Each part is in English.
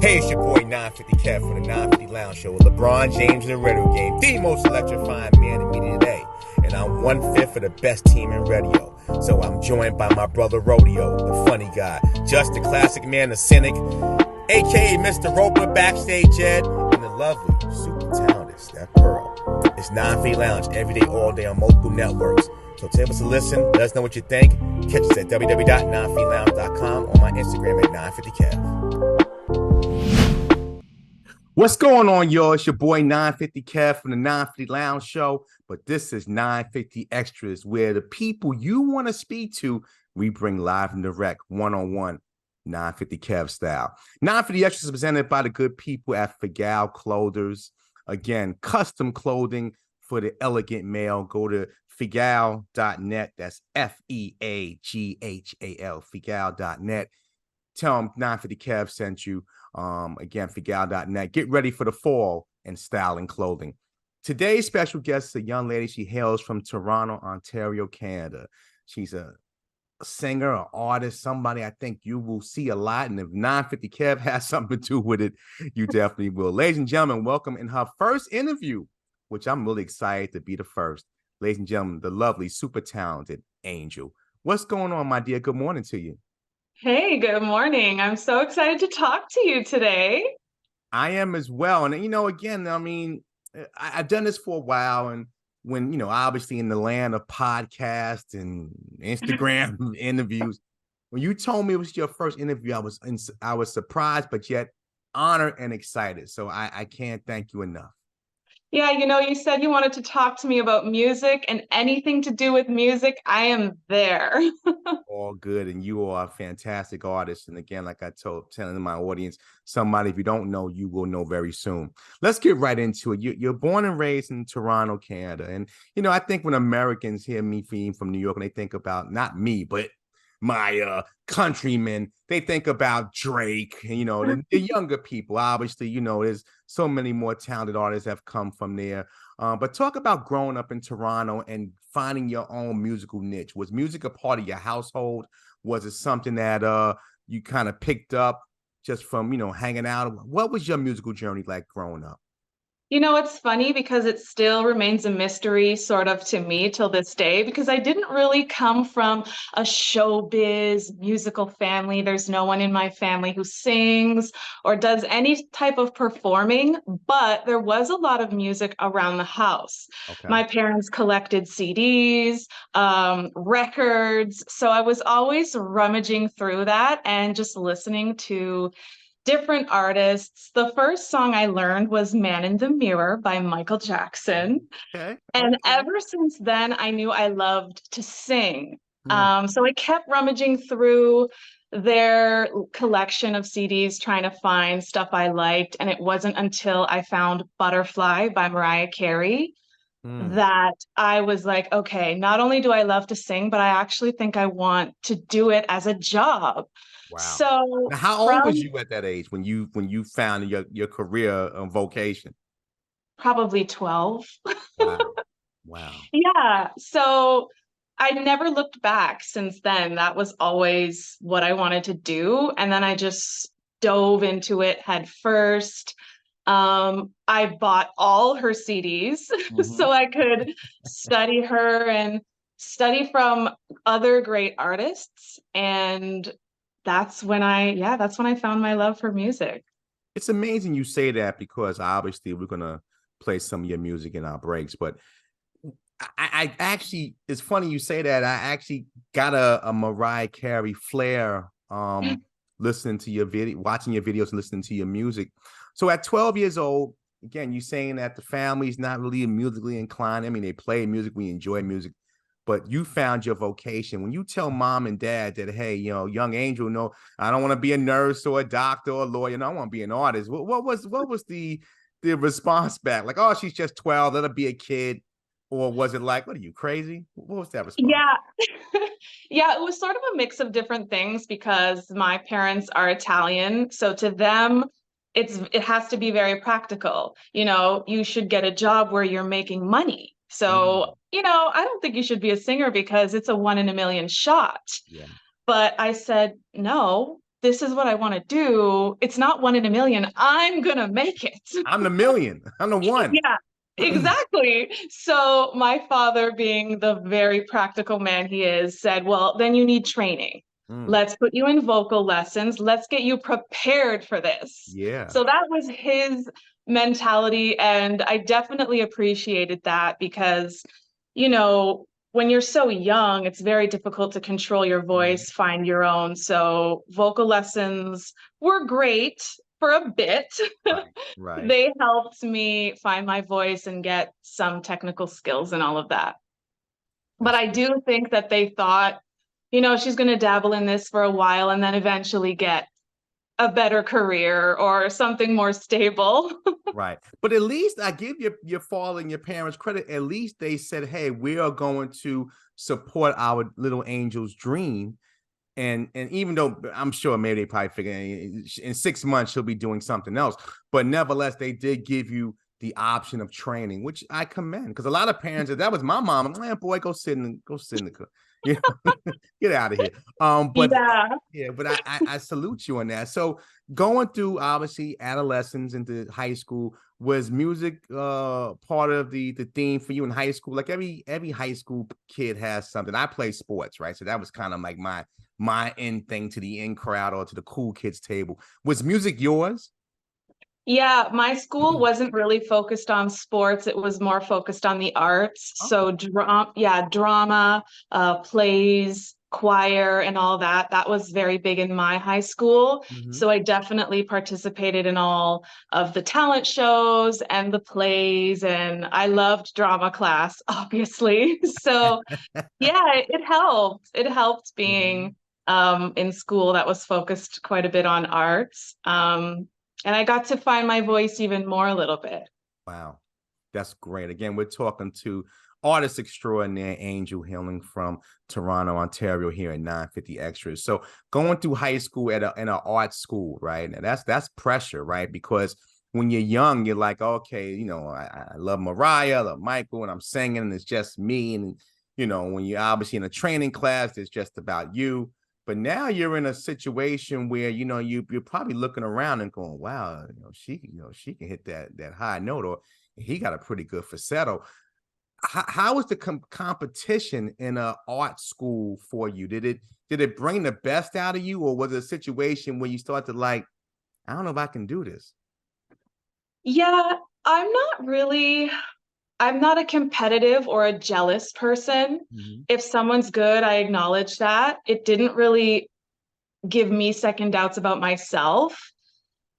Hey, it's your boy 950 Kev for the 950 Lounge Show with LeBron James in the radio game, the most electrifying man in media today. And I'm 1/5 of the best team in radio. So I'm joined by my brother Rodeo, the funny guy, just the classic man, the cynic, aka Mr. Roper, backstage Ed, and the lovely, super talented Steph Pearl. It's 950 Lounge every day, all day on multiple networks. So take us a listen, let us know what you think. Catch us at www.950lounge.com, on my Instagram at 950kev. What's going on, y'all? It's your boy 950 Kev from the 950 Lounge Show, but this is 950 Extras, where the people you want to speak to, we bring live and direct, one-on-one, 950 Kev style. 950 Extras is presented by the good people at Figal Clothers. Again, custom clothing for the elegant male. Go to figal.net. That's Feaghal, figal.net. Tell them 950 Kev sent you. Again, figal.net. Get ready for the fall in style and clothing. Today's special guest is a young lady. She hails from Toronto, Ontario, Canada. She's a singer, an artist, somebody I think you will see a lot. And if 950 Kev has something to do with it, you definitely will. Ladies and gentlemen, welcome in her first interview, which I'm really excited to be the first. Ladies and gentlemen, the lovely, super talented Angel. What's going on, my dear? Good morning to you. Hey, good morning. I'm so excited to talk to you today. I am as well. And, again, I've done this for a while. And when, obviously in the land of podcasts and Instagram interviews, when you told me it was your first interview, I was surprised, but yet honored and excited. So I can't thank you enough. Yeah, you said you wanted to talk to me about music and anything to do with music. I am there. All good, and you are a fantastic artist. And again, like I telling my audience, somebody if you don't know, you will know very soon. Let's get right into it. You're born and raised in Toronto, Canada, and I think when Americans hear me being from New York, and they think about not me, but my countrymen, they think about Drake, and the younger people. Obviously, there's so many more talented artists that have come from there. But talk about growing up in Toronto and finding your own musical niche. Was music a part of your household? Was it something that you kind of picked up just from hanging out? What was your musical journey like growing up? It's funny because it still remains a mystery sort of to me till this day because I didn't really come from a showbiz musical family. There's no one in my family who sings or does any type of performing, but there was a lot of music around the house. Okay. My parents collected CDs, records, so I was always rummaging through that and just listening to different artists. The first song I learned was Man in the Mirror by Michael Jackson. Okay. And Okay. ever since then, I knew I loved to sing. Hmm. So I kept rummaging through their collection of CDs trying to find stuff I liked. And it wasn't until I found Butterfly by Mariah Carey Hmm. that I was like, okay, not only do I love to sing, but I actually think I want to do it as a job. Wow. So Now, how old was from you at that age when you found your career vocation? probably 12. Wow. Wow. Yeah. So I never looked back since then. That was always what I wanted to do. And then I just dove into it head first. I bought all her CDs Mhm. so I could study her and study from other great artists. And that's when I found my love for music. It's amazing you say that because obviously we're gonna play some of your music in our breaks, but I actually it's funny you say that. I actually got a Mariah Carey flair listening to your video, watching your videos and listening to your music. So at 12 years old, again, you saying that the family's not really musically inclined. I mean, they play music, we enjoy music, but you found your vocation. When you tell mom and dad that, hey, young Angel, no, I don't want to be a nurse or a doctor or a lawyer, no, I want to be an artist. What was the response back? Like, oh, she's just 12, let her be a kid. Or was it like, what are you crazy? What was that response? Yeah. Yeah, it was sort of a mix of different things because my parents are Italian. So to them, it has to be very practical. You should get a job where you're making money. Mm, So, I don't think you should be a singer because it's a one in a million shot. yeah. But I said, no, this is what I want to do. It's not one in a million. I'm gonna make it. I'm the million. I'm the one. Yeah, exactly. So my father, being the very practical man he is, said, well, then you need training. Mm, Let's put you in vocal lessons. Let's get you prepared for this. yeah. So that was his mentality. And I definitely appreciated that because, you know, when you're so young, it's very difficult to control your Mhm. voice, find your own. So vocal lessons were great for a bit. Right. Right. They helped me find my voice and get some technical skills and all of that. But That's I do think that they thought, you know, she's going to dabble in this for a while and then eventually get a better career or something more stable. right. But at least I give your father and your parents credit. At least they said, "Hey, we are going to support our little angel's dream." And even though I'm sure maybe they probably figure in 6 months she'll be doing something else, but nevertheless they did give you the option of training, which I commend, because a lot of parents, if that was my mom, man, boy, go sit in the you know, get out of here. But Yeah. yeah, but I salute you on that. So going through obviously adolescence into high school, was music part of the theme for you in high school? Like every high school kid has something. I play sports, right? So that was kind of like my in thing to the in crowd or to the cool kids table. Was music yours? Yeah, my school wasn't really focused on sports. It was more focused on the arts. Okay. So drama, plays, choir, and all that. That was very big in my high school. Mhm. So I definitely participated in all of the talent shows and the plays, and I loved drama class, obviously. So yeah, it helped. It helped Mhm. being in school that was focused quite a bit on arts. And I got to find my voice even more a little bit. Wow, that's great. Again, we're talking to artist extraordinaire Angel Healing from Toronto, Ontario, here at 950 Extras. So going through high school at in an art school, right? And that's pressure, right? Because when you're young, you're like, okay, I love Mariah, I love Michael, and I'm singing, and it's just me. And when you're obviously in a training class, it's just about you. But now you're in a situation where you're probably looking around and going, "Wow, she can hit that high note, or he got a pretty good falsetto." How was the competition in a art school for you? Did it bring the best out of you, or was it a situation where you start to like, I don't know if I can do this? Yeah, I'm not really, I'm not a competitive or a jealous person. Mhm. If someone's good, I acknowledge that. It didn't really give me second doubts about myself.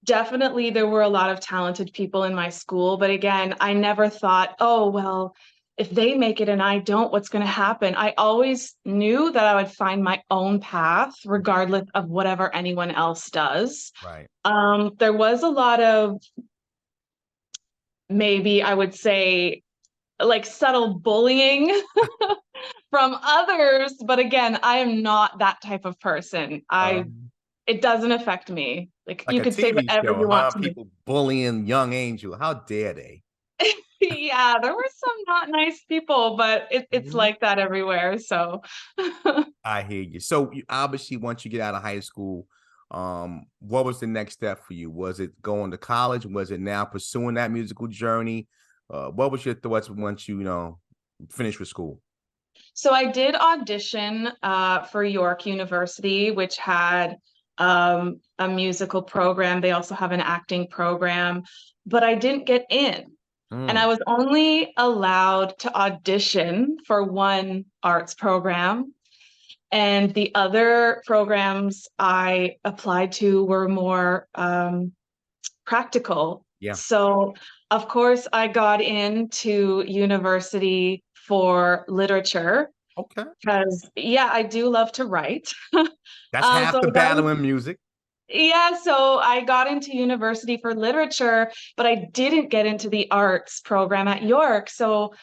Definitely, there were a lot of talented people in my school, but again, I never thought, oh, well, if they make it and I don't, what's going to happen? I always knew that I would find my own path, regardless of whatever anyone else does. Right. There was a lot of, maybe I would say, like subtle bullying from others, but again, I am not that type of person. It doesn't affect me. Like Like you a could say TV whatever show, you want huh? to me. People bullying young Angel. How dare they? Yeah, there were some not nice people, but it's Mhm. like that everywhere. So I hear you. So obviously, once you get out of high school, what was the next step for you? Was it going to college? Was it now pursuing that musical journey? What was your thoughts once you finished with school? so I did audition for York University, which had a musical program. They also have an acting program, but I didn't get in. And I Mm, was only allowed to audition for one arts program. And the other programs I applied to were more practical. yeah. So, of course, I got into university for literature Okay. because, yeah, I do love to write. That's half So the I got battle in music. yeah, so I got into university for literature, but I didn't get into the arts program at York. So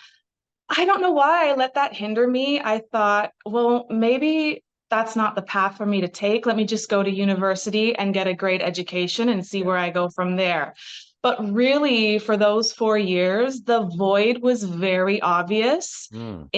I don't know why I let that hinder me. I thought, well, maybe that's not the path for me to take. Let me just go to university and get a great education and see Yeah. where I go from there. But really, for those 4 years, the void was very obvious Mm,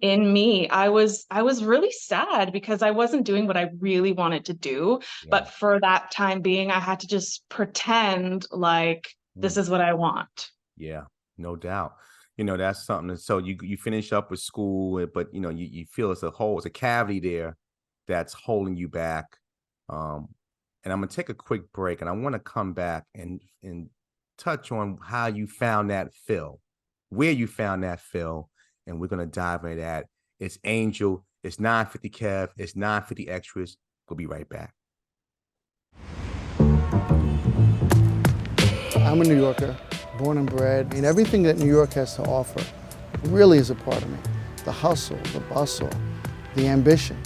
in me. I was really sad because I wasn't doing what I really wanted to do. yeah. But for that time being, I had to just pretend like this Mm, is what I want. yeah, no doubt. That's something. So you finish up with school, but you feel it's a hole, it's a cavity there that's holding you back. Um, and I'm gonna take a quick break, and I want to come back and touch on how you found that fill, where you found that fill, and we're gonna dive into that. It's Angel, it's 950 Kev, it's 950 Extras. We'll be right back. I'm a New Yorker, born and bred. I mean, everything that New York has to offer really is a part of me. The hustle, the bustle, the ambition.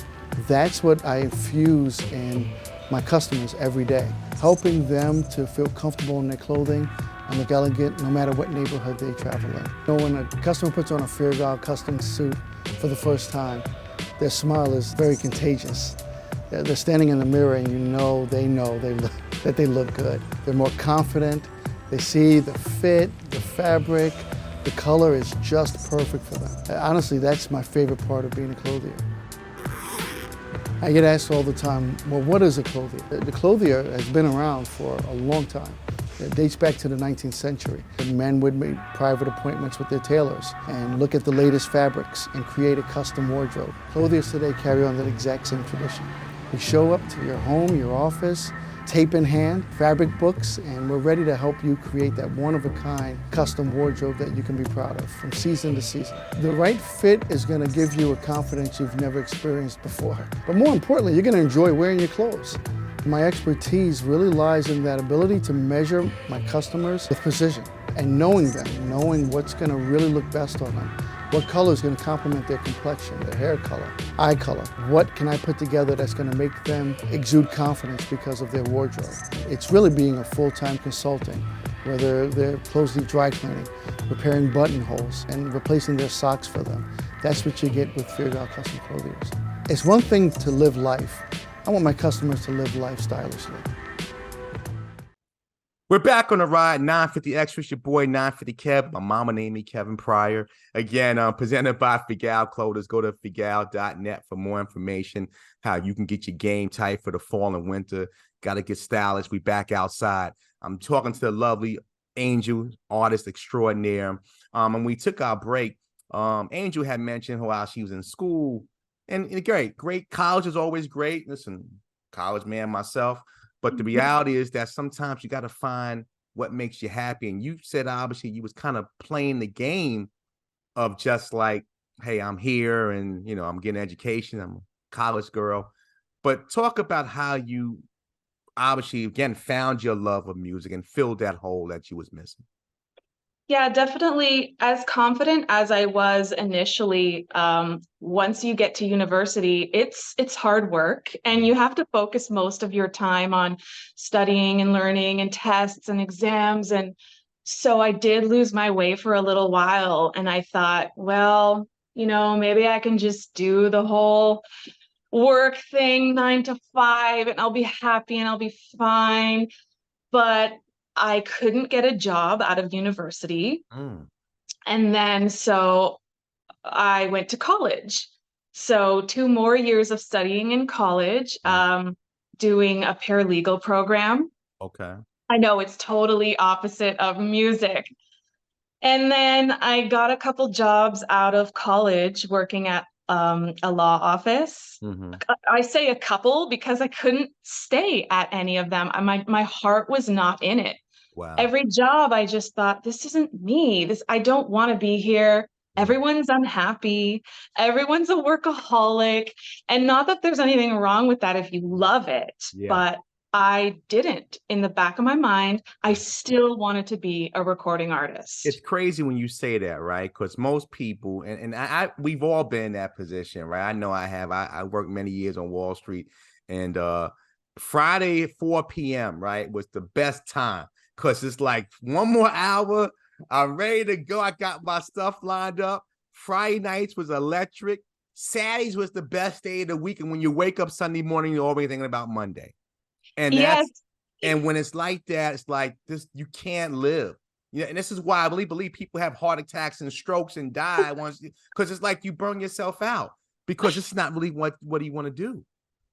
That's what I infuse in my customers every day, helping them to feel comfortable in their clothing and look elegant no matter what neighborhood they travel in. When a customer puts on a Fear God custom suit for the first time, their smile is very contagious. They're standing in the mirror and they know that they look good. They're more confident. They see the fit, the fabric, the color is just perfect for them. Honestly, that's my favorite part of being a clothier. I get asked all the time, well, what is a clothier? The clothier has been around for a long time. It dates back to the 19th century. Men would make private appointments with their tailors and look at the latest fabrics and create a custom wardrobe. Clothiers today carry on that exact same tradition. We show up to your home, your office, tape in hand, fabric books, and we're ready to help you create that one-of-a-kind custom wardrobe that you can be proud of from season to season. The right fit is going to give you a confidence you've never experienced before. But more importantly, you're going to enjoy wearing your clothes. My expertise really lies in that ability to measure my customers with precision and knowing them, knowing what's going to really look best on them. What color is going to complement their complexion, their hair color, eye color? What can I put together that's going to make them exude confidence because of their wardrobe? It's really being a full-time consultant, whether they're clothes need dry cleaning, repairing buttonholes, and replacing their socks for them. That's what you get with Fear God Custom Clothiers. It's one thing to live life. I want my customers to live life stylishly. We're back on the ride, 950 Extras, your boy 950 Kev. My mama named me Kevin Pryor. Again, presented by Figal Clothers. Go to figal.net for more information, how you can get your game tight for the fall and winter. Got to get stylish. We back outside. I'm talking to the lovely Angel, artist extraordinaire. And we took our break. Angel had mentioned how she was in school. And great. College is always great. Listen, college man myself. But the reality is that sometimes you got to find what makes you happy. And you said, obviously, you was kind of playing the game of just like, hey, I'm here and, I'm getting education. I'm a college girl. But talk about how you obviously, again, found your love of music and filled that hole that you was missing. Yeah, definitely. As confident as I was initially, once you get to university, it's hard work, and you have to focus most of your time on studying and learning and tests and exams. And so I did lose my way for a little while, and I thought, well, maybe I can just do the whole work thing 9 to 5, and I'll be happy and I'll be fine. But I couldn't get a job out of university. Mm, And then so I went to college. So 2 more years of studying in college, mm, doing a paralegal program. okay. I know it's totally opposite of music. And then I got a couple jobs out of college working at a law office. Mm-hmm. I say a couple because I couldn't stay at any of them. My heart was not in it. Wow. Every job I just thought, this isn't me. I don't want to be here. Mm, Everyone's unhappy. Everyone's a workaholic. And not that there's anything wrong with that if you love it, yeah. but I didn't. In the back of my mind, I still wanted to be a recording artist. It's crazy when you say that, right? Because most people, and we've all been in that position, right? I know I have. I worked many years on Wall Street, and Friday at 4 p.m., right, was the best time because it's like one more hour. I'm ready to go. I got my stuff lined up. Friday nights was electric. Saturdays was the best day of the week. And when you wake up Sunday morning, you're already thinking about Monday. And Yes, And when it's like that, it's like this, you can't live. Yeah, and this is why I really believe people have heart attacks and strokes and die once, because it's like you burn yourself out because it's not really what do you want to do.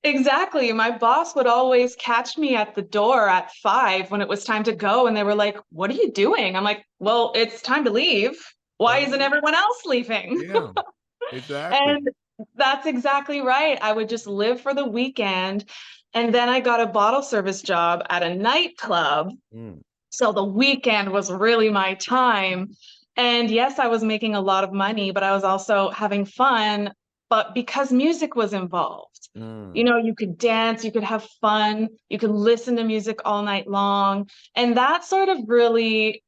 Exactly. My boss would always catch me at the door at 5 when it was time to go. And they were like, "What are you doing?" I'm like, "Well, it's time to leave. Why isn't everyone else leaving?" Yeah, exactly. And that's exactly right. I would just live for the weekend. And then I got a bottle service job at a nightclub. Mm, So the weekend was really my time. And yes, I was making a lot of money, but I was also having fun. But because music was involved, mm. you could dance, you could have fun, you could listen to music all night long. And that sort of really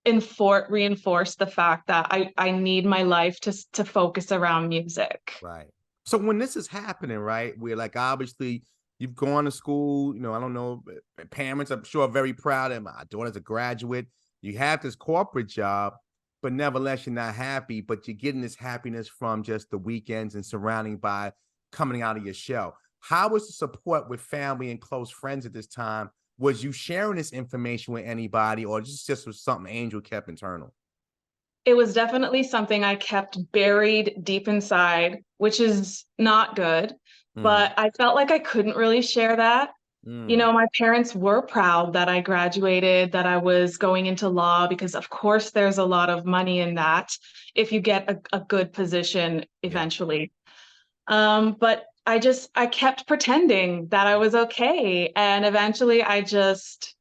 reinforced the fact that I need my life to focus around music. Right. So when this is happening, right, we're like, obviously you've gone to school, I don't know, parents, I'm sure, are very proud, and my daughter's a graduate. You have this corporate job, but nevertheless, you're not happy, but you're getting this happiness from just the weekends and surrounding by coming out of your shell. How was the support with family and close friends at this time? Was you sharing this information with anybody, or just was something Angel kept internal? It was definitely something I kept buried deep inside, which is not good, Mhm. but I felt like I couldn't really share that. Mm, My parents were proud that I graduated, that I was going into law, because of course there's a lot of money in that if you get a good position yeah. eventually. But I kept pretending that I was okay. And eventually I just,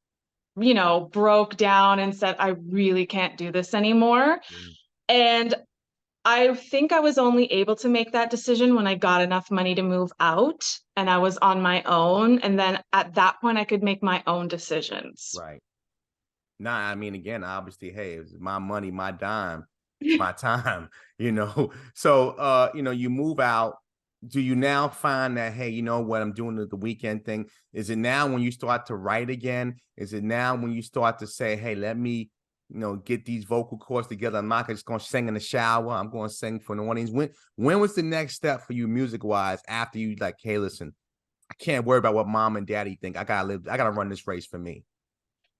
broke down and said, I really can't do this anymore. Mm. And I think I was only able to make that decision when I got enough money to move out and I was on my own. And then at that point, I could make my own decisions. Right. Nah, I mean, again, obviously, hey, it's my money, my dime, it's my time, So, you move out. Do you now find that, hey, you know what, I'm doing the weekend thing? Is it now when you start to write again? Is it now when you start to say, hey, let me, get these vocal cords together? I'm not just going to sing in the shower. I'm going to sing for an audience. When was the next step for you music wise after you like, hey, listen, I can't worry about what mom and daddy think. I gotta run this race for me.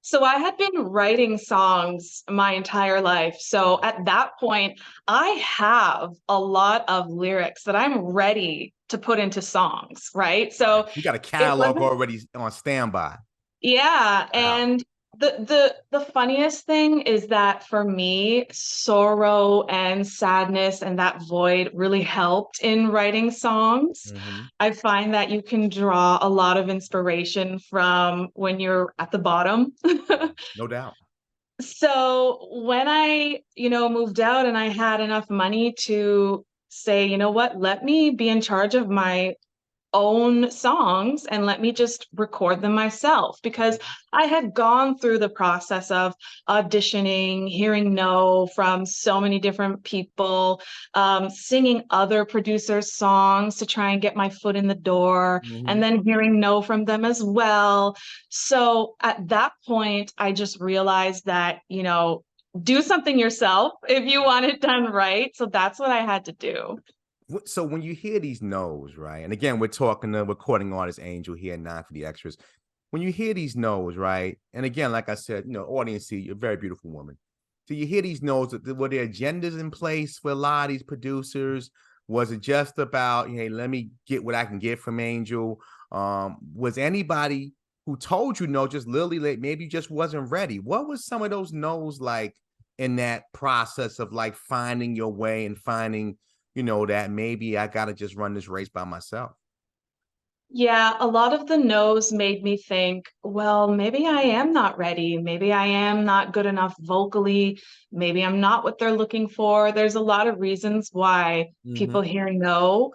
So I had been writing songs my entire life. So at that point, I have a lot of lyrics that I'm ready to put into songs, right? Right. So You got a it catalog wasn't. already on standby. Yeah, Wow. and the funniest thing is that for me, sorrow and sadness and that void really helped in writing songs. Mhm. I find that you can draw a lot of inspiration from when you're at the bottom. No doubt. So when I, moved out and I had enough money to say, you know what, let me be in charge of my own songs and let me just record them myself, because I had gone through the process of auditioning, hearing no from so many different people, singing other producers' songs to try and get my foot in the door, and Mhm. then hearing no from them as well. So at that point, I just realized that, do something yourself if you want it done right. So that's what I had to do. So when you hear these no's, right? And again, we're talking to recording artist Angel here, not for the extras. When you hear these no's, right? And again, like I said, audience, see, you're a very beautiful woman. Do you hear these no's? Were there agendas in place for a lot of these producers? Was it just about, hey, let me get what I can get from Angel? Was anybody who told you no, just literally like maybe you just wasn't ready? What was some of those no's like in that process of like finding your way and finding, that maybe I got to just run this race by myself? Yeah, a lot of the no's made me think, well, maybe I am not ready. Maybe I am not good enough vocally. Maybe I'm not what they're looking for. There's a lot of reasons why people Mhm. hear no.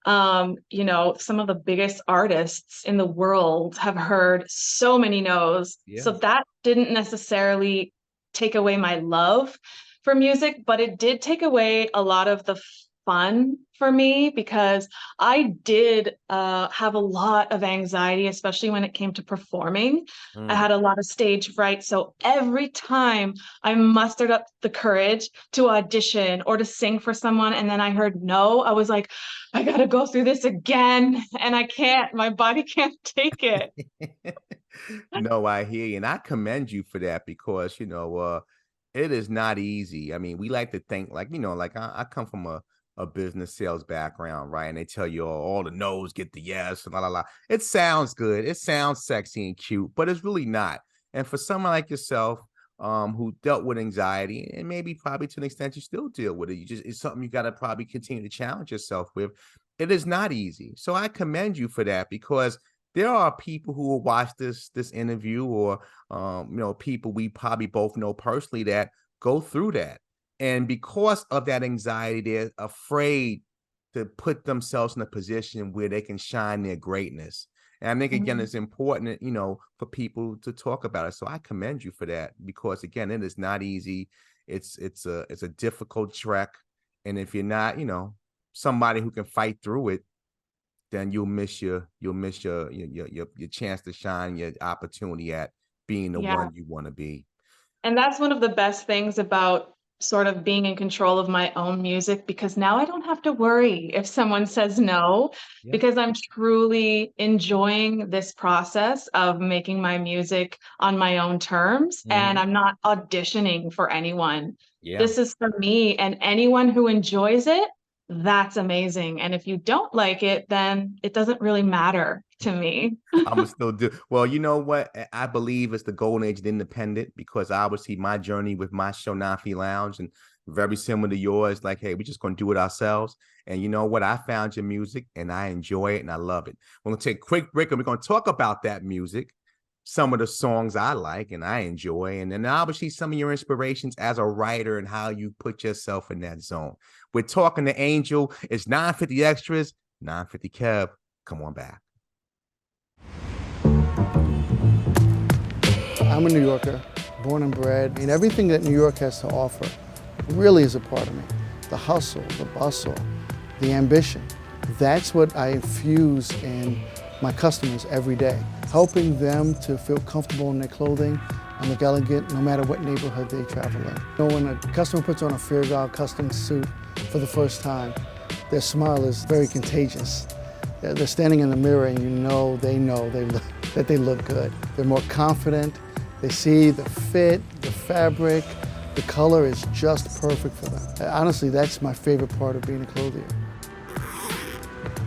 Some of the biggest artists in the world have heard so many no's. Yeah. So that didn't necessarily take away my love for music, but it did take away a lot of the fun for me, because I did have a lot of anxiety, especially when it came to performing. I Mm. had a lot of stage fright. So every time I mustered up the courage to audition or to sing for someone, and then I heard no, I was like, I gotta go through this again, and I can't. My body can't take it. No, I hear you, and I commend you for that because it is not easy. I mean, we like to think like like I come from a business sales background, right? And they tell you all the no's get the yes, and la la la. It sounds good, it sounds sexy and cute, but it's really not. And for someone like yourself, who dealt with anxiety, and maybe probably to an extent you still deal with it, it's something you got to probably continue to challenge yourself with. It is not easy, so I commend you for that because there are people who will watch this interview or people we probably both know personally that go through that, and because of that anxiety they're afraid to put themselves in a position where they can shine their greatness. And I think again Mhm. it's important for people to talk about it, so I commend you for that because again it is not easy. It's a difficult trek, and if you're not somebody who can fight through it, then you'll miss your chance to shine, your opportunity at being the Yeah. one you want to be. And that's one of the best things about sort of being in control of my own music because now I don't have to worry if someone says no, Yeah. because I'm truly enjoying this process of making my music on my own terms and Mhm. I'm not auditioning for anyone. Yeah. This is for me, and anyone who enjoys it, that's amazing. And if you don't like it, then it doesn't really matter to me. I'ma still do well, you know what? I believe it's the golden age of independent because obviously my journey with my show Nafi Lounge and very similar to yours, like, hey, we're just gonna do it ourselves. And you know what? I found your music and I enjoy it and I love it. We're gonna take a quick break and we're gonna talk about that music, some of the songs I like and I enjoy, and then obviously some of your inspirations as a writer and how you put yourself in that zone. We're talking to Angel. It's 950 extras, 950 Kev. Come on back. I'm a New Yorker, born and bred, and everything that New York has to offer really is a part of me. The hustle, the bustle, the ambition. That's what I infuse in my customers every day, helping them to feel comfortable in their clothing and look elegant no matter what neighborhood they travel in. When a customer puts on a Fear God custom suit for the first time, their smile is very contagious. They're standing in the mirror and they know that they look good. They're more confident. They see the fit, the fabric, the color is just perfect for them. Honestly, that's my favorite part of being a clothier.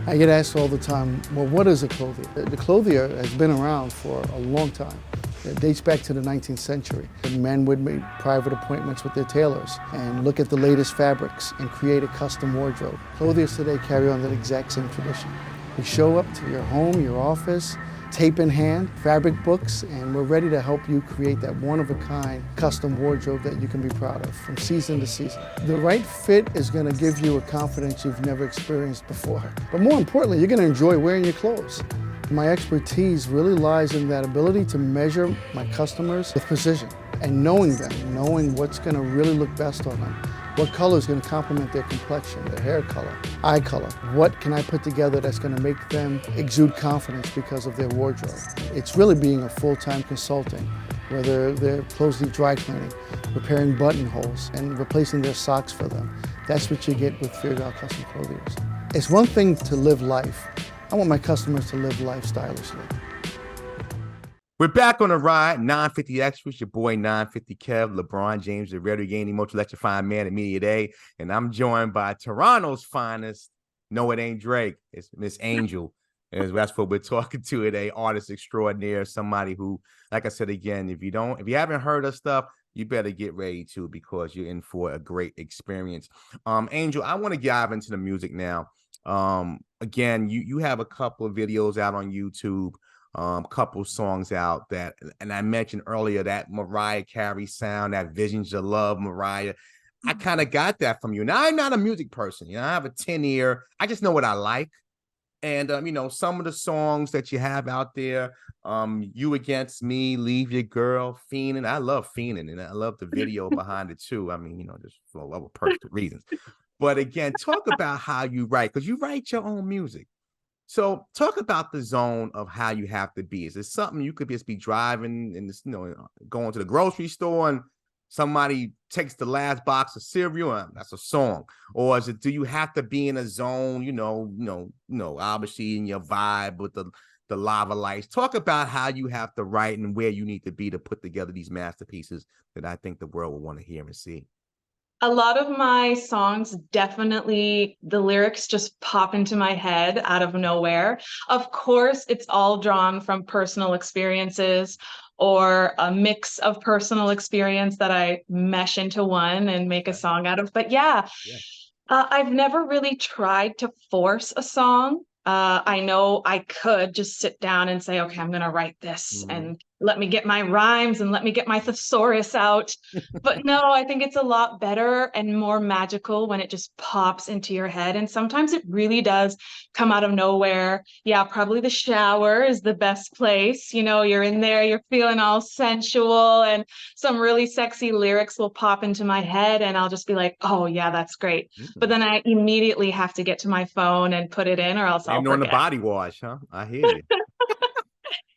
I get asked all the time, well, what is a clothier? The clothier has been around for a long time. It dates back to the 19th century. Men would make private appointments with their tailors and look at the latest fabrics and create a custom wardrobe. Clothiers today carry on that exact same tradition. We show up to your home, your office, tape in hand, fabric books, and we're ready to help you create that one-of-a-kind custom wardrobe that you can be proud of from season to season. The right fit is going to give you a confidence you've never experienced before. But more importantly, you're going to enjoy wearing your clothes. My expertise really lies in that ability to measure my customers with precision and knowing them, knowing what's going to really look best on them. What color is going to complement their complexion, their hair color, eye color? What can I put together that's going to make them exude confidence because of their wardrobe? It's really being a full-time consultant, whether they're clothes need dry cleaning, repairing buttonholes, and replacing their socks for them. That's what you get with Fear God Custom Clothiers. It's one thing to live life. I want my customers to live life stylishly. We're back on the ride, 950 Extras, your boy 950 Kev, LeBron James, the rarely gaining, most electrifying man in media today. And I'm joined by Toronto's finest. No, it ain't Drake. It's Miss Angel. And that's what we're talking to today. Artist extraordinaire, somebody who, like I said again, if you haven't heard her stuff, you better get ready to because you're in for a great experience. Angel, I want to dive into the music now. Again, you have a couple of videos out on YouTube. Couple songs out that, and I mentioned earlier that Mariah Carey sound, that Visions of Love, Mariah. I kind of got that from you. Now I'm not a music person, I have a 10 ear. I just know what I like, and some of the songs that you have out there, You Against Me, Leave Your Girl, Fiending. I love Fiending, and I love the video behind it too. I mean, just for a lot of personal reasons. But again, talk about how you write because you write your own music. So talk about the zone of how you have to be. Is it something you could just be driving and going to the grocery store and somebody takes the last box of cereal and that's a song? Or do you have to be in a zone, obviously in your vibe with the the Lava Lights. Talk about how you have to write and where you need to be to put together these masterpieces that I think the world will want to hear and see. A lot of my songs, definitely the lyrics just pop into my head out of nowhere. Of course, it's all drawn from personal experiences or a mix of personal experience that I mesh into one and make a song out of. But yeah, Yeah. I've never really tried to force a song. I know I could just sit down and say, okay, I'm going to write this and let me get my rhymes and let me get my thesaurus out. But no, I think it's a lot better and more magical when it just pops into your head. And sometimes it really does come out of nowhere. Yeah, probably the shower is the best place. You know, you're in there, you're feeling all sensual, and some really sexy lyrics will pop into my head, and I'll just be like, oh, yeah, that's great. But then I immediately have to get to my phone and put it in, or else I'll Even on the forget. body wash, huh? I hear you.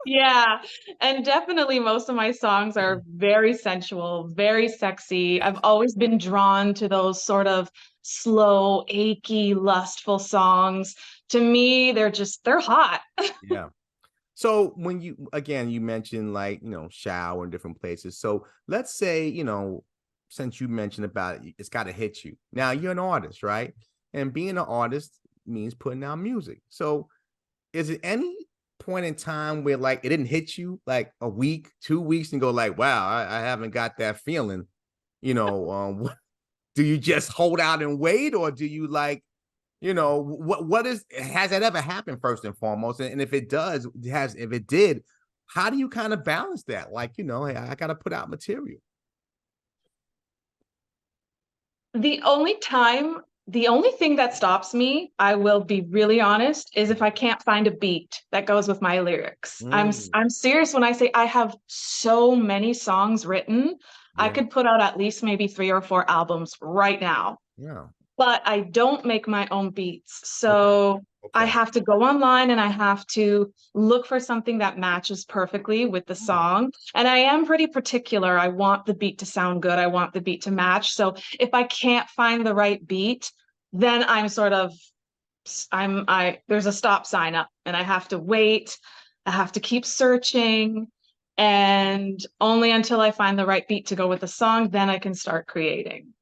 Yeah, and definitely most of my songs are very sensual, very sexy. I've always been drawn to those sort of slow, achy, lustful songs. To me, they're hot. Yeah. So when you again you mentioned like shower in different places. So let's say since you mentioned about it, it's got to hit you. Now you're an artist, right? And being an artist means putting out music. So is it any point in time where like it didn't hit you like a week, 2 weeks, and go like, wow, I haven't got that feeling? Do you just hold out and wait, or do you like? Has that ever happened first and foremost? And if it does, if it did, how do you kind of balance that? Like, hey, I got to put out material. The only time, the only thing that stops me, I will be really honest, is if I can't find a beat that goes with my lyrics. I'm serious when I say I have so many songs written. I Yeah. could put out at least maybe 3 or 4 albums right now. Yeah. But I don't make my own beats. So I Okay. have to go online and I have to look for something that matches perfectly with the song. And I am pretty particular. I want the beat to sound good. I want the beat to match. So if I can't find the right beat, then I'm sort of there's a stop sign up and I have to wait. I have to keep searching. And only until I find the right beat to go with the song, then I can start creating.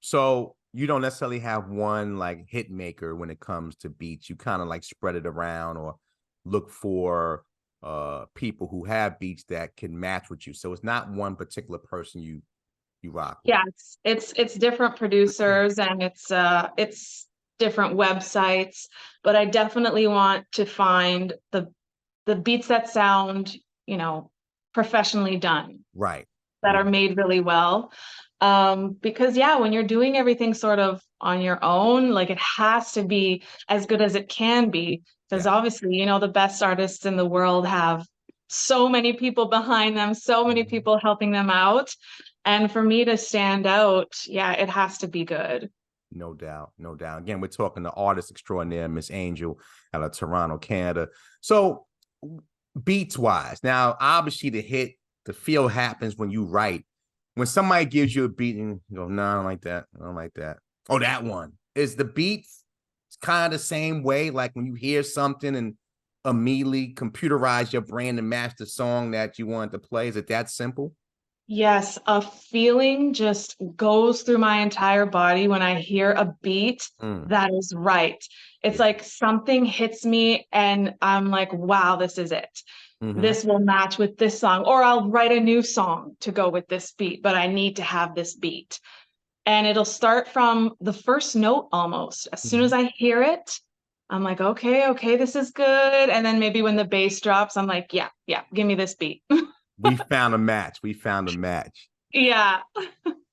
So you don't necessarily have one like hit maker when it comes to beats. You kind of like spread it around or look for people who have beats that can match with you. So it's not one particular person you rock with. Yeah, it's different producers and it's different websites, but I definitely want to find the beats that sound, professionally done, Right. that are made really well. Because yeah, when you're doing everything sort of on your own, like it has to be as good as it can be. Because Yeah. obviously, the best artists in the world have so many people behind them, so many people helping them out. And for me to stand out, yeah, it has to be good. No doubt. No doubt. Again, we're talking to artist extraordinaire, Miss Angel out of Toronto, Canada. So beats wise, now obviously the feel happens when you write. When somebody gives you a beat and you go, no, I don't like that. I don't like that. Oh, that one. Is the beat kind of the same way? Like when you hear something and immediately computerize your brain to match the song that you wanted to play? Is it that simple? Yes, a feeling just goes through my entire body when I hear a beat that is right. It's Yeah. like something hits me and I'm like, wow, this is it. This will match with this song, or I'll write a new song to go with this beat, but I need to have this beat. And it'll start from the first note almost. As soon as I hear it, I'm like, okay, this is good. And then maybe when the bass drops, I'm like, yeah, give me this beat. We found a match. We found a match. Yeah.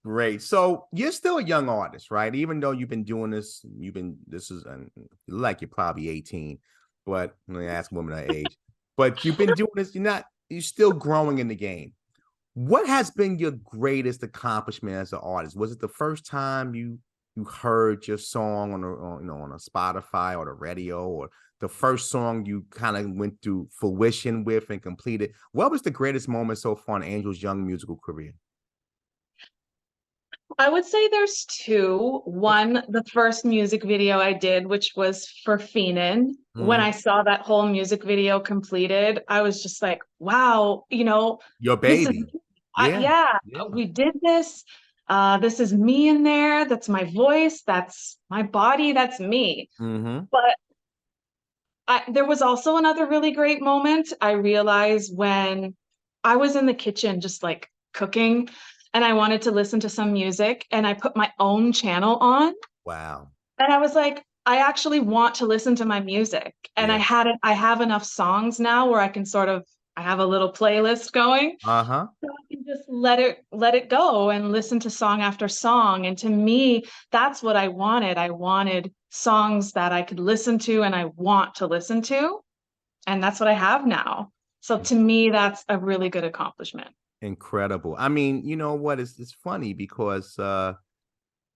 Great. So you're still a young artist, right? Even though you've been doing this, like you're probably 18, but let me ask women her age. But you've been doing this, you're still growing in the game. What has been your greatest accomplishment as an artist? Was it the first time you heard your song on a Spotify or the radio, or the first song you kind of went through fruition with and completed? What was the greatest moment so far in Angel's young musical career? I would say there's two. One, the first music video I did, which was for Feenan. When Mhm. I saw that whole music video completed, I was just like, wow, Your this is, baby. Yeah. yeah, Yeah. we did this. This is me in there. That's my voice. That's my body. That's me. Mm-hmm. But there was also another really great moment. I realized when I was in the kitchen just like cooking and I wanted to listen to some music and I put my own channel on Wow. and I was like, I actually want to listen to my music. And Yeah. I have enough songs now where I can I have a little playlist going. Uh-huh. So I can just let it go and listen to song after song. And to me, that's what I wanted. I wanted songs that I could listen to and I want to listen to. And that's what I have now. So to me, that's a really good accomplishment. Incredible. I mean, you know what? It's funny because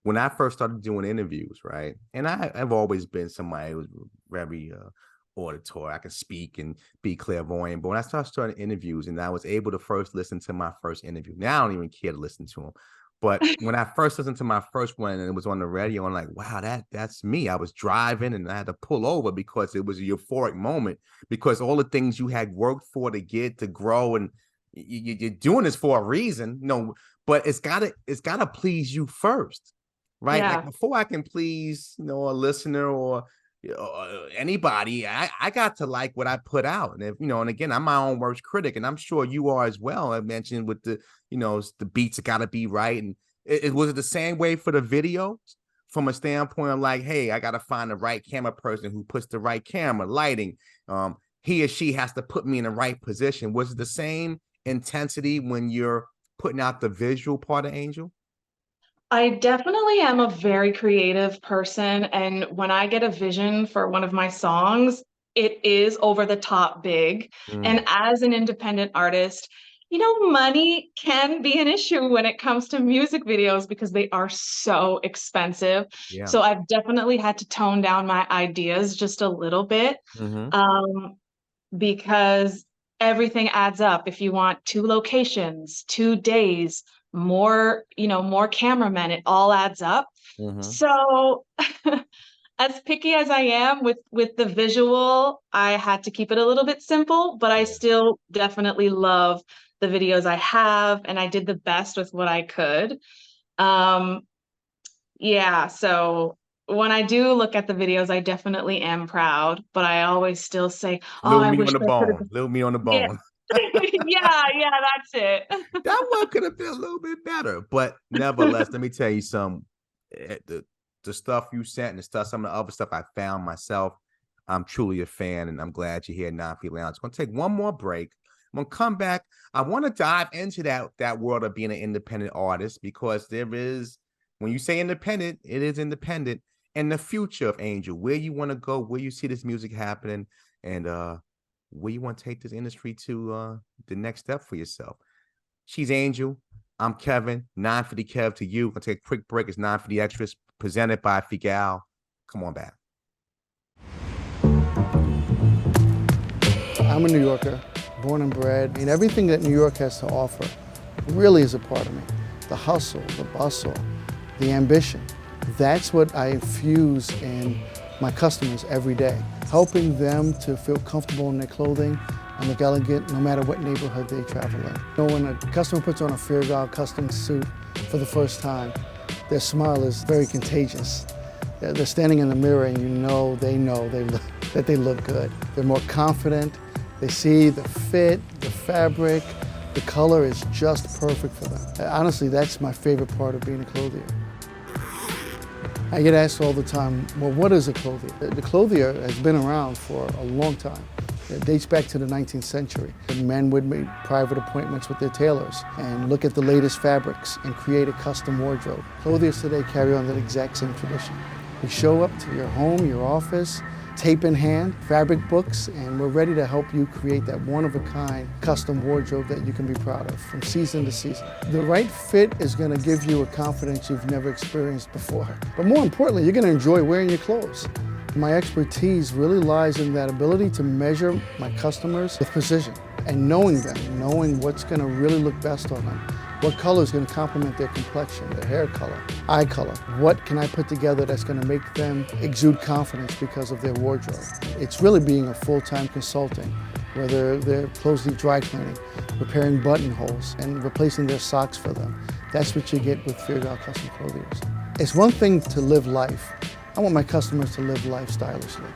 when I first started doing interviews, right? And I've always been somebody who's very auditory. I can speak and be clairvoyant. But when I started interviews and I was able to first listen to my first interview, now I don't even care to listen to them. But when I first listened to my first one and it was on the radio, I'm like, wow, that's me. I was driving and I had to pull over because it was a euphoric moment because all the things you had worked for to get to grow and you're doing this for a reason, but it's gotta please you first, right? Like Yeah. before I can please, a listener or anybody, I got to like what I put out. And if, and again, I'm my own worst critic, and I'm sure you are as well. I mentioned with the beats got to be right. And it was the same way for the videos from a standpoint of like, hey, I got to find the right camera person who puts the right camera lighting. He or she has to put me in the right position. Was it the same intensity when you're putting out the visual part of Angel? I definitely am a very creative person. And when I get a vision for one of my songs, it is over the top big. Mm, And as an independent artist, money can be an issue when it comes to music videos because they are so expensive. yeah. So I've definitely had to tone down my ideas just a little bit. Mm-hmm. Um, because everything adds up. If you want 2 locations, 2 days, more cameramen, it all adds up. Mm-hmm. So as picky as I am with the visual, I had to keep it a little bit simple, but I Yeah. still definitely love the videos I have, and I did the best with what I could. Um, yeah, so when I do look at the videos, I definitely am proud, but I always still say, "Oh, Little I meat wish on the I could bone. have." Little meat on the Yeah, bone. yeah, that's it. That one could have been a little bit better, but nevertheless, let me tell you some the stuff you sent and the stuff, some of the other stuff I found myself. I'm truly a fan, and I'm glad you're here, Nine Feet Lounge. I'm gonna take one more break. I'm gonna come back. I want to dive into that world of being an independent artist because there is, when you say independent, it is independent, and the future of Angel, where you want to go, where you see this music happening, and where you want to take this industry to the next step for yourself. She's Angel. I'm Kevin. 950 Kev to you. I'm gonna take a quick break. It's 950 Extras presented by Figal. Come on back. I'm a New Yorker, born and bred. I mean, everything that New York has to offer really is a part of me. The hustle, the bustle, the ambition. That's what I infuse in my customers every day, helping them to feel comfortable in their clothing and look elegant no matter what neighborhood they travel in. When a customer puts on a Feargal custom suit for the first time, their smile is very contagious. They're standing in the mirror and they know that they look good. They're more confident. They see the fit, the fabric, the color is just perfect for them. Honestly, that's my favorite part of being a clothier. I get asked all the time, well, what is a clothier? The clothier has been around for a long time. It dates back to the 19th century. Men would make private appointments with their tailors and look at the latest fabrics and create a custom wardrobe. Clothiers today carry on that exact same tradition. We show up to your home, your office, tape in hand, fabric books, and we're ready to help you create that one-of-a-kind custom wardrobe that you can be proud of from season to season. The right fit is going to give you a confidence you've never experienced before. But more importantly, you're going to enjoy wearing your clothes. My expertise really lies in that ability to measure my customers with precision and knowing them, knowing what's going to really look best on them, What color is going to complement their complexion, their hair color, eye color? What can I put together that's going to make them exude confidence because of their wardrobe? It's really being a full-time consultant, whether they're clothes need dry cleaning, repairing buttonholes, and replacing their socks for them. That's what you get with Fiergal Custom Clothiers. It's one thing to live life. I want my customers to live life stylishly.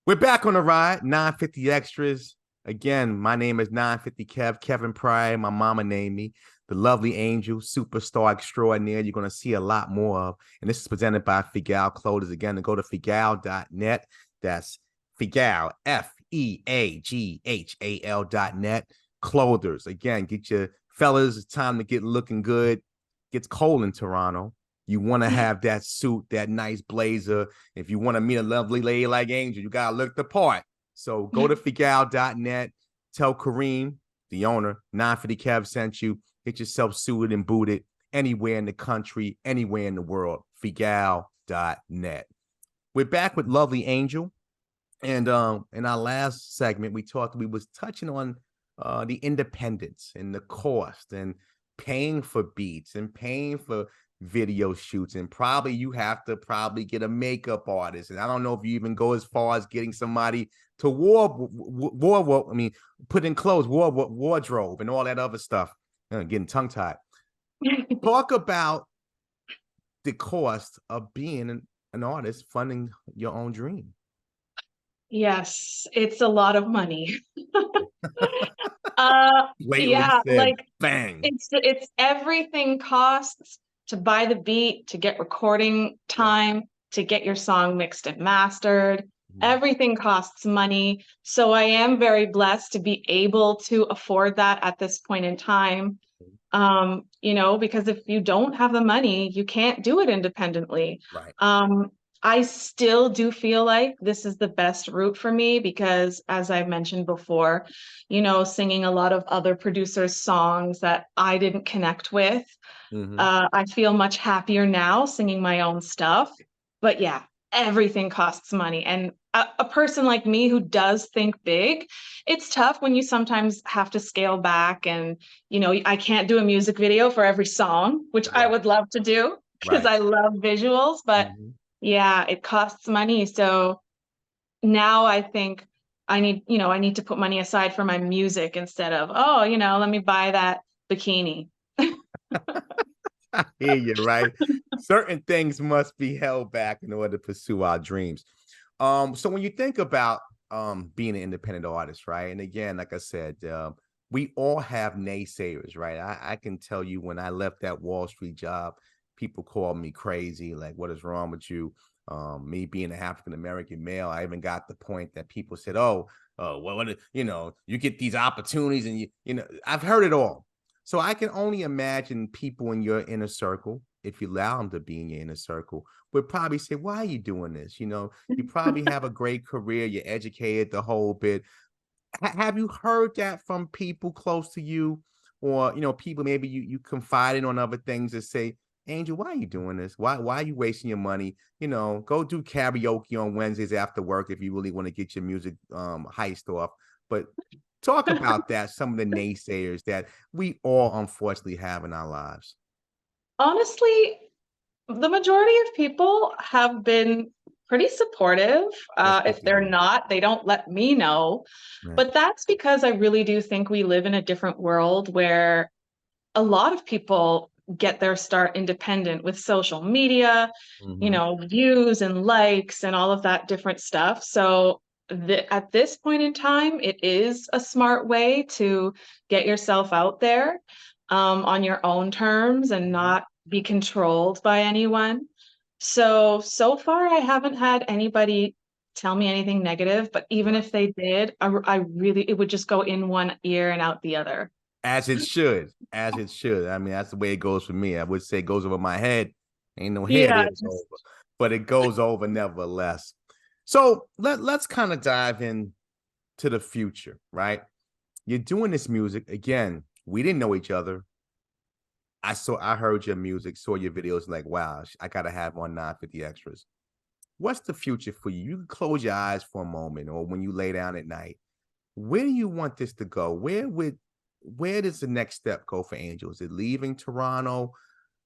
We're back on the ride, 950 Extras. Again, my name is 950 Kev, Kevin Pryor. My mama named me the lovely angel, superstar extraordinaire. You're going to see a lot more of. And this is presented by Fiergal Clothiers. Again, to go to fiergal.net. That's Fiergal, FEAGHAL.net. Clothiers. Again, get your fellas. It's time to get looking good. Gets cold in Toronto. You want to have that suit, that nice blazer. If you want to meet a lovely lady like Angel, you got to look the part. So go to fiergal.net. Tell Kareem, the owner, 950 Kev sent you. Get yourself suited and booted anywhere in the country, anywhere in the world. Fiergal.net. We're back with lovely Angel. And in our last segment, we was touching on the independence and the cost and paying for beats and paying for video shoots, and probably you have to get a makeup artist, and I don't know if you even go as far as getting somebody to put in clothes, wardrobe, and all that other stuff. Getting tongue tied. Talk about the cost of being an artist, funding your own dream. Yes, it's a lot of money. Lately Yeah, said, like bang. it's everything costs to buy the beat, to get recording time, to get your song mixed and mastered. Everything costs money. So I am very blessed to be able to afford that at this point in time. Because if you don't have the money, you can't do it independently. Right. I still do feel like this is the best route for me because, as I mentioned before, singing a lot of other producers' songs that I didn't connect with. I feel much happier now singing my own stuff. But yeah, everything costs money. And a person like me who does think big, it's tough when you sometimes have to scale back and, I can't do a music video for every song, which I would love to do because I love visuals, but yeah, it costs money. So now I think I need to put money aside for my music instead of, let me buy that bikini. I hear you, right? Certain things must be held back in order to pursue our dreams. So when you think about being an independent artist, right? And again, like I said, we all have naysayers, right? I can tell you when I left that Wall Street job, people called me crazy, like, what is wrong with you? Me being an African-American male, I even got the point that people said, you get these opportunities and I've heard it all. So I can only imagine people in your inner circle, if you allow them to be in your inner circle, would probably say, why are you doing this? You probably have a great career. You're educated the whole bit. Have you heard that from people close to you or, people maybe you confided on other things that say, Angel, why are you doing this? Why are you wasting your money? Go do karaoke on Wednesdays after work if you really want to get your music heist off. But talk about that, some of the naysayers that we all unfortunately have in our lives. Honestly, the majority of people have been pretty supportive. If they're not, they don't let me know. Right. But that's because I really do think we live in a different world where a lot of people get their start independent with social media, views and likes and all of that different stuff. So at this point in time, it is a smart way to get yourself out there on your own terms and not be controlled by anyone. So far, I haven't had anybody tell me anything negative, but even if they did, it would just go in one ear and out the other. As it should. I mean, that's the way it goes for me. I would say it goes over my head. Ain't no head over, but it goes over nevertheless. So let's kind of dive in to the future, right? You're doing this music. Again, we didn't know each other. I heard your music, saw your videos, like, wow, I got to have on 950 Extras. What's the future for you? You can close your eyes for a moment or when you lay down at night. Where do you want this to go? Where would where does the next step go for Angel? Is it leaving Toronto?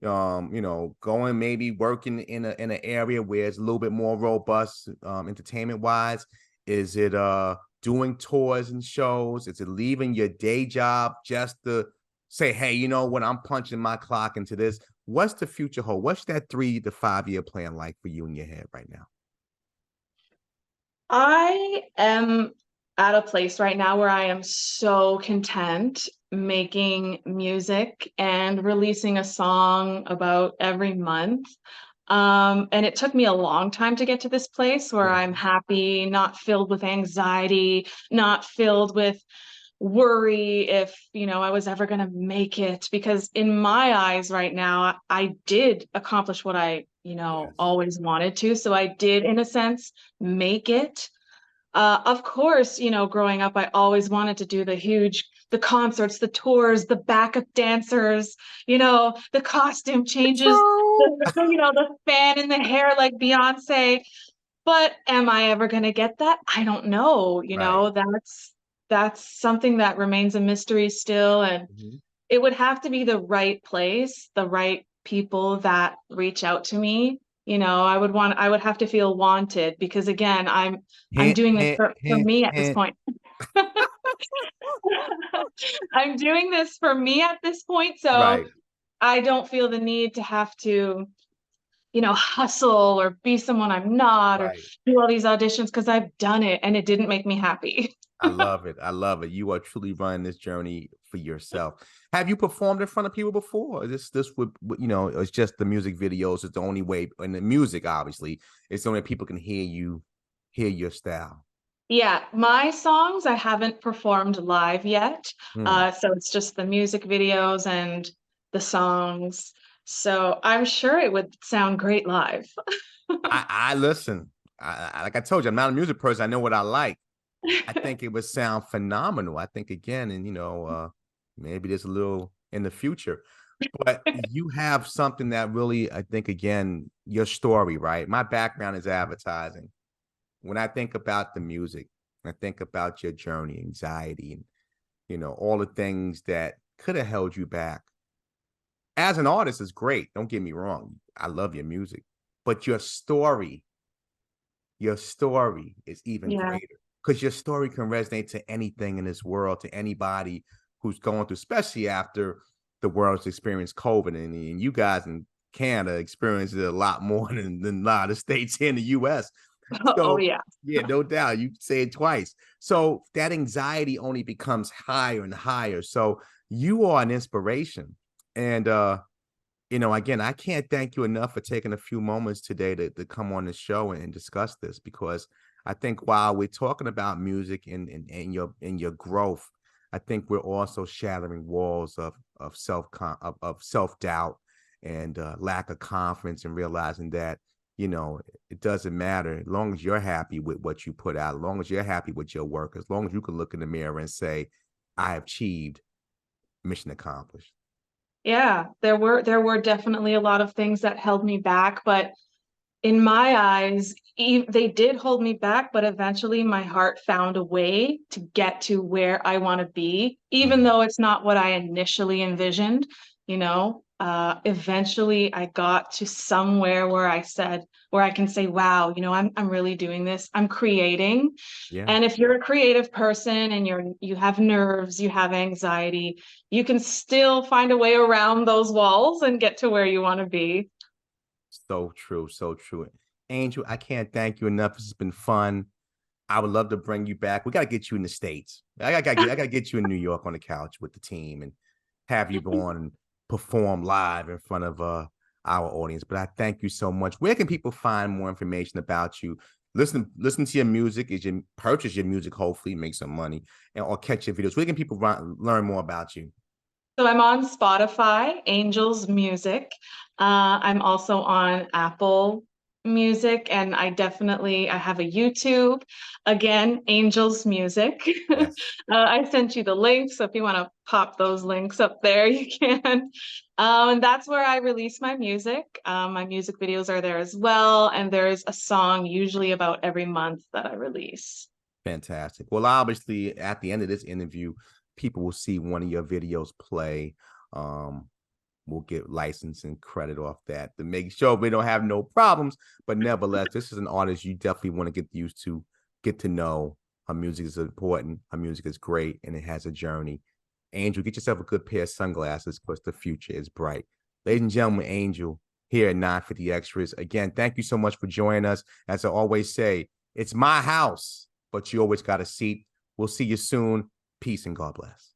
Going maybe working in an area where it's a little bit more robust entertainment wise? Is it doing tours and shows? Is it leaving your day job just to say, hey, you know what, I'm punching my clock into this? What's the future hold? What's that 3 to 5 year plan like for you in your head right now? I am at a place right now where I am so content making music and releasing a song about every month. And it took me a long time to get to this place where I'm happy, not filled with anxiety, not filled with worry if, I was ever going to make it. Because in my eyes right now, I did accomplish what I, Yes. always wanted to. So I did, in a sense, make it. Of course, growing up, I always wanted to do the concerts, the tours, the backup dancers, the costume changes, True. the fan in the hair like Beyonce. But am I ever going to get that? I don't know. Right. That's something that remains a mystery still. And Mhm. it would have to be the right place, the right people that reach out to me. I would have to feel wanted because again, I'm Hint, doing this hint, for hint, me at this hint. point. I'm doing this for me at this point, so Right. I don't feel the need to have to, hustle or be someone I'm not or Right. do all these auditions because I've done it and it didn't make me happy. I love it. I love it. You are truly running this journey for yourself. Have you performed in front of people before? Or this would it's just the music videos. It's the only way, and the music obviously it's the only way people can hear your style. Yeah, my songs I haven't performed live yet. Hmm. So it's just the music videos and the songs. So I'm sure it would sound great live. I listen. Like I told you, I'm not a music person. I know what I like. I think it would sound phenomenal. I think again, and maybe there's a little in the future, but you have something that really, I think, again, your story, right? My background is advertising. When I think about the music, I think about your journey, anxiety, and all the things that could have held you back. As an artist, is great. Don't get me wrong. I love your music, but your story is even Yeah. greater because your story can resonate to anything in this world, to anybody who's going through, especially after the world's experienced COVID, and you guys in Canada experienced it a lot more than a lot of states here in the US. Oh So yeah. yeah, no doubt. You say it twice. So that anxiety only becomes higher and higher. So you are an inspiration. And again, I can't thank you enough for taking a few moments today to come on the show and discuss this, because I think while we're talking about music and your growth, I think we're also shattering walls of self-doubt and lack of confidence, and realizing that it doesn't matter as long as you're happy with what you put out, as long as you're happy with your work, as long as you can look in the mirror and say, I achieved, mission accomplished. Yeah, there were definitely a lot of things that held me back, but in my eyes, they did hold me back, but eventually my heart found a way to get to where I want to be, even Mhm. though it's not what I initially envisioned, eventually I got to somewhere where I can say, wow, I'm really doing this. I'm creating. Yeah. And if you're a creative person and you have nerves, you have anxiety, you can still find a way around those walls and get to where you want to be. So true, so true. Angel, I can't thank you enough. This has been fun. I would love to bring you back. We got to get you in the States. I gotta get you in New York on the couch with the team and have you go on and perform live in front of our audience. But I thank you so much. Where can people find more information about you? Listen to your music. Is you purchase your music, hopefully make some money, or catch your videos. Where can people learn more about you? So I'm on Spotify, Angels Music. I'm also on Apple Music, and I have a YouTube. Again, Angels Music. Yes. I sent you the link, so if you want to pop those links up there, you can. And that's where I release my music. My music videos are there as well, and there's a song usually about every month that I release. Fantastic. Well, obviously, at the end of this interview, people will see one of your videos play, we'll get licensing credit off that to make sure we don't have no problems. But nevertheless, this is an artist you definitely want to get used to, get to know. Her music is important. Her music is great, and it has a journey. Angel, get yourself a good pair of sunglasses because the future is bright. Ladies and gentlemen, Angel here at 950 Extras. Again, thank you so much for joining us. As I always say, it's my house, but you always got a seat. We'll see you soon. Peace and God bless.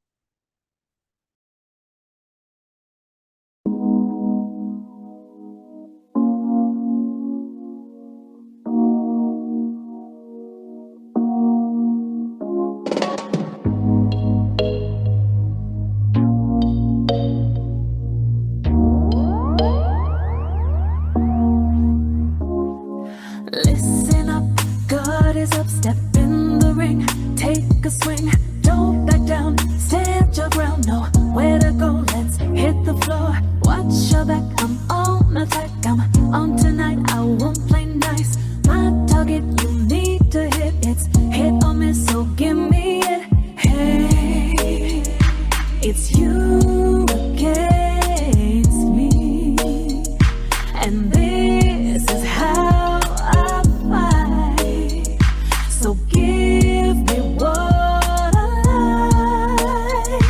Listen up, God is up, step in the ring, take a swing, don't back down, stand your ground, know where to go, let's hit the floor, watch your back, I'm on attack, I'm on tonight, I won't play nice, my target you need to hit, it's hit or miss, so give me it, hey, it's you against me, and this is how I fight. So give me what I like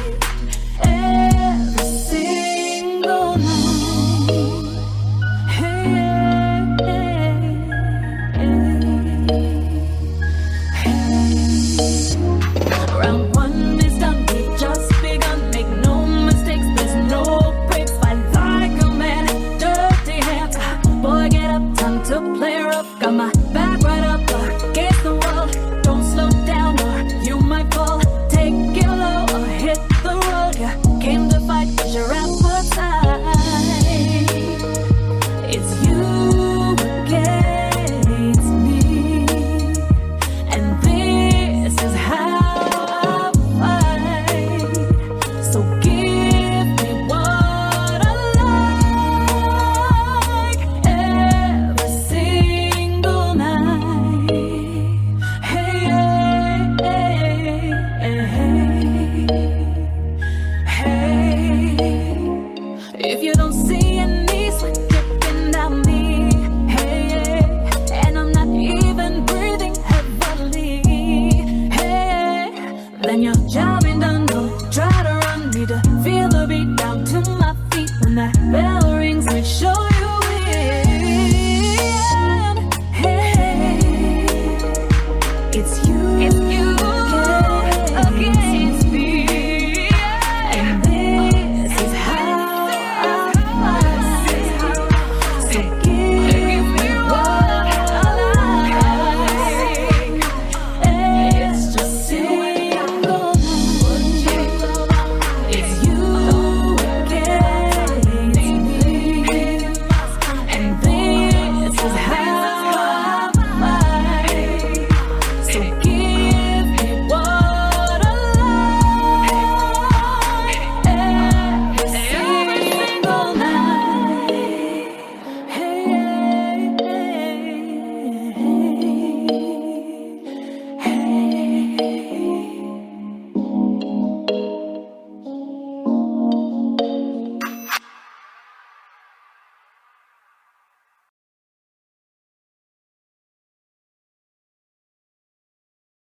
every single night. Hey, hey. Round one is done, we've just begun. Make no mistakes, there's no breaks. Fight like a man, dirty hands. Boy, get up, time to play rough. Got my back right up against the wall. Don't slow down or you might fall. Take it low or hit the road. You came to fight 'cause your appetite. It's you against me, and this is how I fight. So give me what I like every single night. Hey, hey, hey, hey. If you don't see any sweat dripping down me, hey, and I'm not even breathing heavily, hey, then your job ain't done. Don't try to run, need to feel the beat down to my feet. When that bell rings, make sure you hear.